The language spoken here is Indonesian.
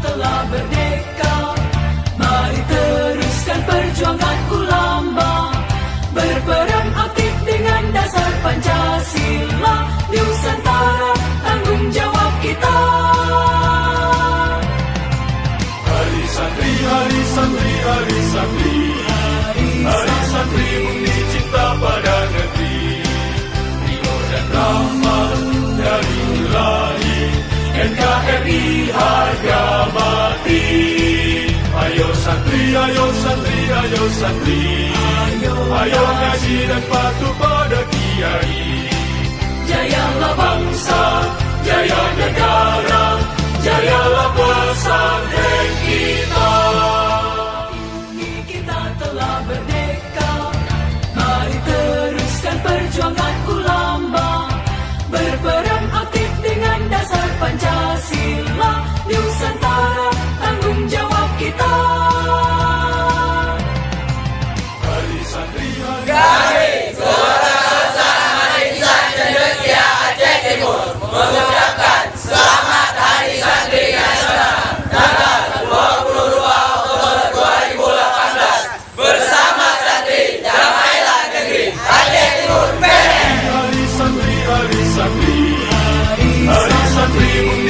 telah merdeka. Mari teruskan perjuangan ulama, berperan aktif dengan dasar Pancasila. Nusantara tanggung jawab kita. Hari santri, hari santri, hari santri, hari santri murni cinta pada negeri. Timur dan rahmat dari Ilahi, NKRI harga mati. Ayo santri, ayo santri, ayo santri, ayo ngaji dan patuh pada kiai. Jayalah bangsa, Jaya negara, jayalah pesantren kita. ini kita telah merdeka. Mari teruskan perjuangan ulama, berperan aktif dengan dasar Pancasila. Nusantara tanggung jawab kita. Hari santri, hari Kami, suara bersama Insan Cendekia Aceh Timur, mengucapkan Selamat Hari Santri Nasional tanggal 22 Oktober 2018 bersama Santri Jamailah Negeri Aceh Timur. santri, hari santri, hari santri murni